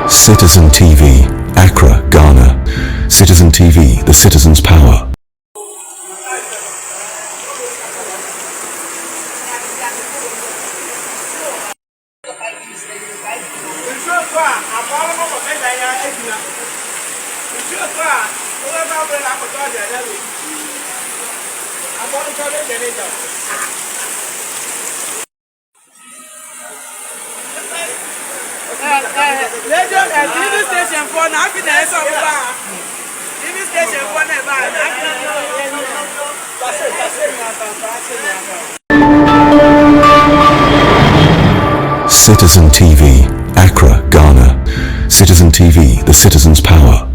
Citizen TV, Accra, Ghana. Citizen TV, the citizen's power. TV station for now, TV station for Citizen TV, Accra, Ghana. Citizen TV, the citizen's power.